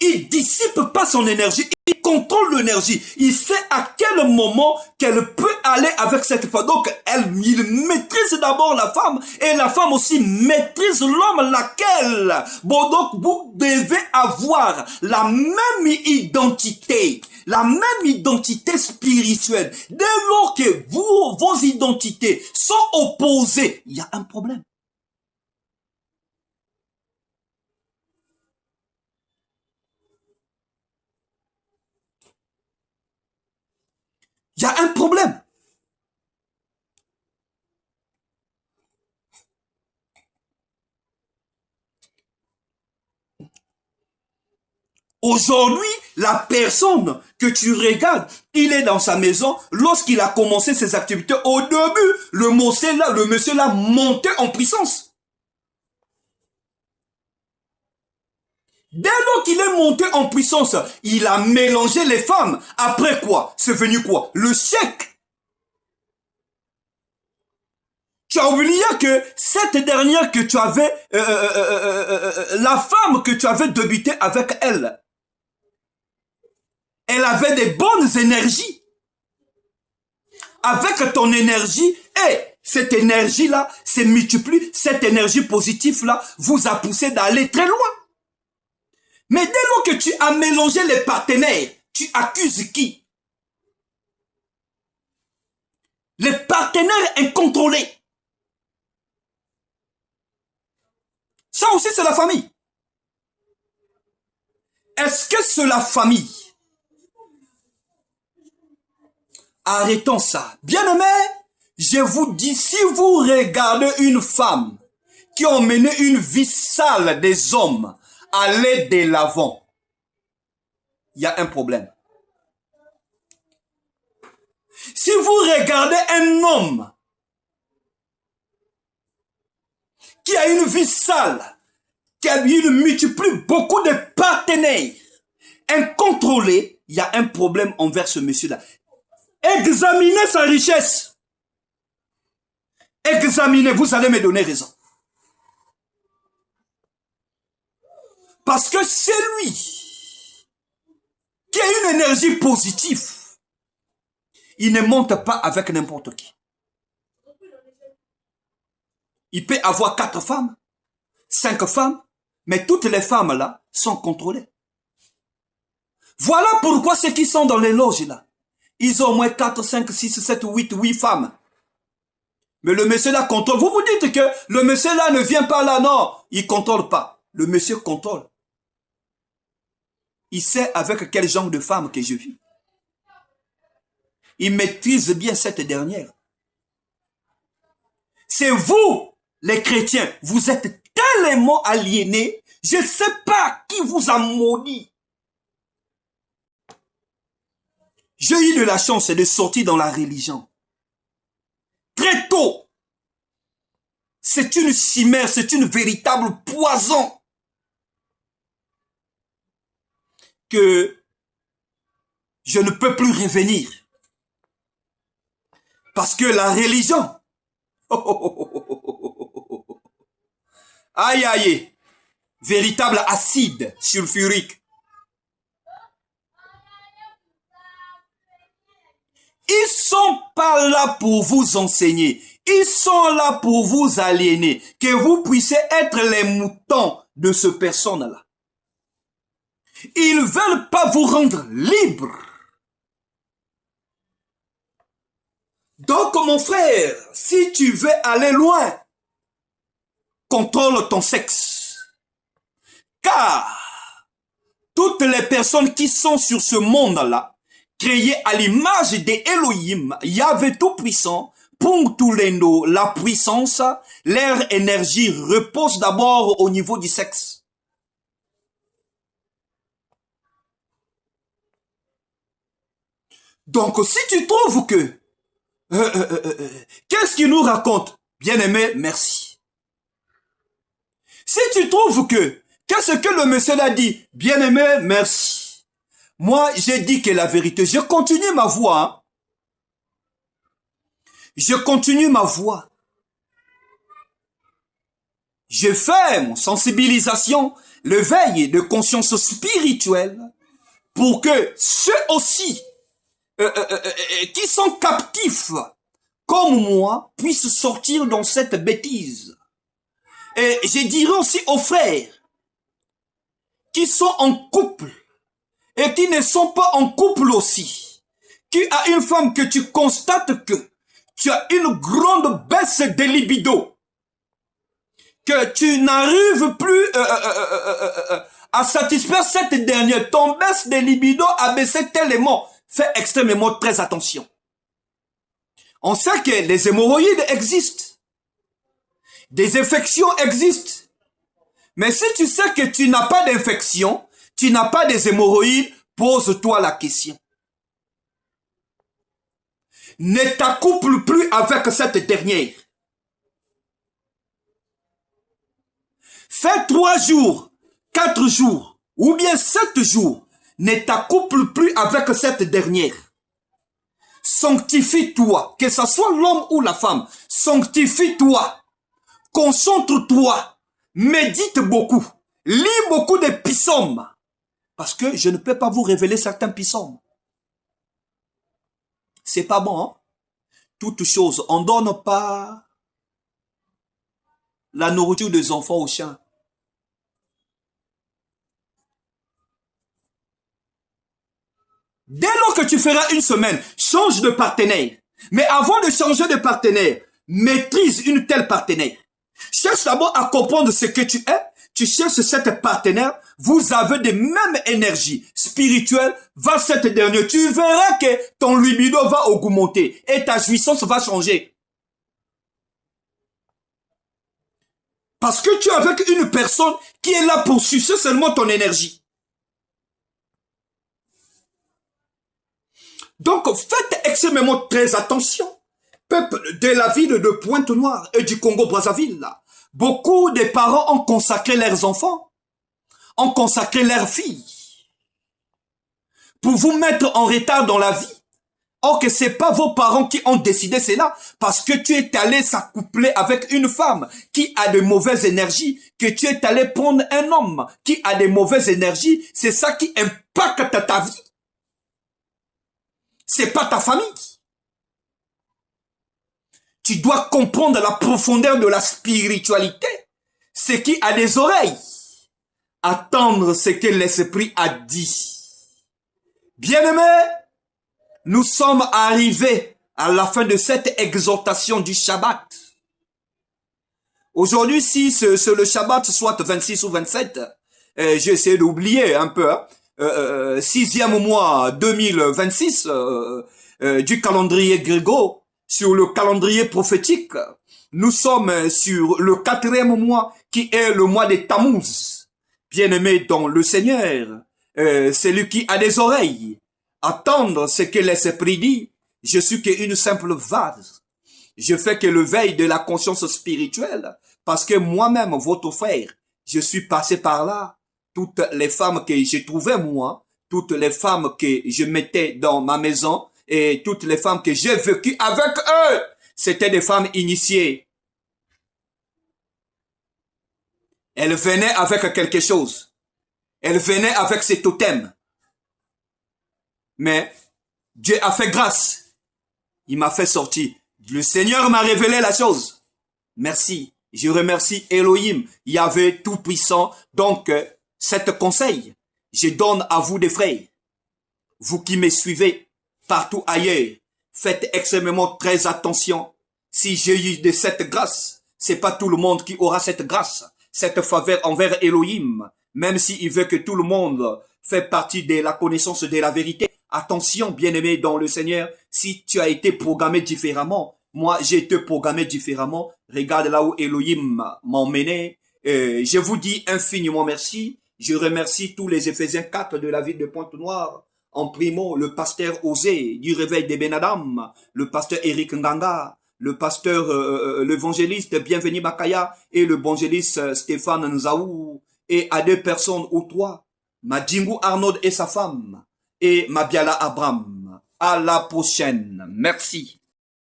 Il dissipe pas son énergie, il contrôle l'énergie. Il sait à quel moment qu'elle peut aller avec cette femme. Donc, il maîtrise d'abord la femme et la femme aussi maîtrise l'homme, laquelle. Bon, donc, vous devez avoir la même identité. La même identité spirituelle. Dès lors que vos identités sont opposées, il y a un problème. Il y a un problème. Aujourd'hui, la personne que tu regardes, il est dans sa maison. Lorsqu'il a commencé ses activités, au début, le monsieur là montait en puissance. Dès lors qu'il est monté en puissance, il a mélangé les femmes. Après quoi? C'est venu quoi? Le siècle. Tu as oublié que cette dernière que tu avais, la femme que tu avais débuté avec elle, elle avait des bonnes énergies. Avec ton énergie, et cette énergie-là se multiplie, cette énergie positive-là vous a poussé d'aller très loin. Mais dès lors que tu as mélangé les partenaires, tu accuses qui? Les partenaires incontrôlés. Ça aussi, c'est la famille. Est-ce que c'est la famille? Arrêtons ça. Bien-aimé, je vous dis, si vous regardez une femme qui a mené une vie sale des hommes, aller de l'avant, il y a un problème. Si vous regardez un homme qui a une vie sale, qui a multiplie beaucoup de partenaires incontrôlés, il y a un problème envers ce monsieur-là. Examinez sa richesse. Examinez, vous allez me donner raison. Parce que c'est lui qui a une énergie positive. Il ne monte pas avec n'importe qui. Il peut avoir 4 femmes, 5 femmes, mais toutes les femmes là sont contrôlées. Voilà pourquoi ceux qui sont dans les loges là, ils ont au moins 4, 5, 6, 7, 8 femmes. Mais le monsieur là contrôle. Vous vous dites que le monsieur là ne vient pas là, non. Il contrôle pas. Le monsieur contrôle. Il sait avec quel genre de femme que je vis. Il maîtrise bien cette dernière. C'est vous, les chrétiens, vous êtes tellement aliénés. Je ne sais pas qui vous a maudit. J'ai eu de la chance de sortir dans la religion. Très tôt. C'est une chimère, c'est une véritable poison que je ne peux plus revenir. Parce que la religion, aïe aïe, véritable acide sulfurique. Ils sont pas là pour vous enseigner. Ils sont là pour vous aliéner. Que vous puissiez être les moutons de ce personne-là. Ils veulent pas vous rendre libre. Donc, mon frère, si tu veux aller loin, contrôle ton sexe. Car toutes les personnes qui sont sur ce monde-là, créé à l'image d'Elohim, Yahvé Tout-Puissant, pour tous les noms, la puissance, leur énergie repose d'abord au niveau du sexe. Donc, si tu trouves que, qu'est-ce qu'il nous raconte? Bien-aimé, merci. Si tu trouves que, qu'est-ce que le monsieur a dit? Bien-aimé, merci. Moi, j'ai dit que la vérité, je continue ma voix. Hein. Je continue ma voix. Je fais mon sensibilisation, l'éveil de conscience spirituelle pour que ceux aussi qui sont captifs comme moi puissent sortir dans cette bêtise. Et je dirais aussi aux frères qui sont en couple et qui ne sont pas en couple aussi, qui a une femme que tu constates que tu as une grande baisse de libido, que tu n'arrives plus à satisfaire cette dernière, ton baisse de libido a baissé tellement, fais extrêmement très attention. On sait que les hémorroïdes existent, des infections existent, mais si tu sais que tu n'as pas d'infection, tu n'as pas des hémorroïdes, pose-toi la question. Ne t'accouple plus avec cette dernière. Fais 3 jours, 4 jours, ou bien 7 jours. Ne t'accouple plus avec cette dernière. Sanctifie-toi, que ce soit l'homme ou la femme. Sanctifie-toi. Concentre-toi. Médite beaucoup. Lis beaucoup de psaumes. Parce que je ne peux pas vous révéler certains psaumes. C'est pas bon, hein? Toute chose, on ne donne pas la nourriture des enfants aux chiens. Dès lors que tu feras une semaine, change de partenaire. Mais avant de changer de partenaire, maîtrise une telle partenaire. Cherche d'abord à comprendre ce que tu es. Tu cherches cette partenaire. Vous avez des mêmes énergies spirituelles. Va cette dernière. Tu verras que ton libido va augmenter et ta jouissance va changer. Parce que tu es avec une personne qui est là pour sucer seulement ton énergie. Donc, faites extrêmement très attention. Peuple de la ville de Pointe-Noire et du Congo-Brazzaville, beaucoup de parents ont consacré leurs enfants, ont consacré leurs filles pour vous mettre en retard dans la vie. Or que c'est pas vos parents qui ont décidé cela, parce que tu es allé s'accoupler avec une femme qui a de mauvaises énergies, que tu es allé prendre un homme qui a de mauvaises énergies, c'est ça qui impacte ta vie. C'est pas ta famille. Tu dois comprendre la profondeur de la spiritualité. Ce qui a des oreilles, attendre ce que l'Esprit a dit. Bien-aimés, nous sommes arrivés à la fin de cette exhortation du Shabbat. Aujourd'hui, si le Shabbat soit 26 ou 27, j'ai essayé d'oublier un peu, hein, 6e mois 2026 du calendrier grégorien, sur le calendrier prophétique. Nous sommes sur le 4e mois qui est le mois de Tammuz. Bien-aimé dans le Seigneur, celui qui a des oreilles, attendre ce que l'Esprit dit. Je suis qu'une simple vase. Je fais que le veille de la conscience spirituelle, parce que moi-même, votre frère, je suis passé par là. Toutes les femmes que j'ai trouvées, moi, toutes les femmes que je mettais dans ma maison, et toutes les femmes que j'ai vécues avec eux, c'était des femmes initiées. Elles venaient avec quelque chose. Elles venaient avec ses totems. Mais Dieu a fait grâce. Il m'a fait sortir. Le Seigneur m'a révélé la chose. Merci. Je remercie Elohim, Yahvé Tout-Puissant. Donc, cet conseil, je donne à vous des frères. Vous qui me suivez partout ailleurs, faites extrêmement très attention. Si j'ai eu de cette grâce, c'est pas tout le monde qui aura cette grâce, cette faveur envers Elohim, même s'il veut que tout le monde fait partie de la connaissance de la vérité. Attention, bien-aimé dans le Seigneur, si tu as été programmé différemment, moi j'ai été programmé différemment, regarde là où Elohim m'a emmené. Je vous dis infiniment merci. Je remercie tous les Éphésiens 4 de la ville de Pointe-Noire. En primo, le pasteur Osé du Réveil des Ben-Adam, le pasteur Eric Nganga, le pasteur, l'évangéliste Bienvenu Bakaya et le évangéliste Stéphane Nzaou, et à 2 personnes ou 3, Madjingu Arnaud et sa femme, et Mabiala Abraham. À la prochaine. Merci.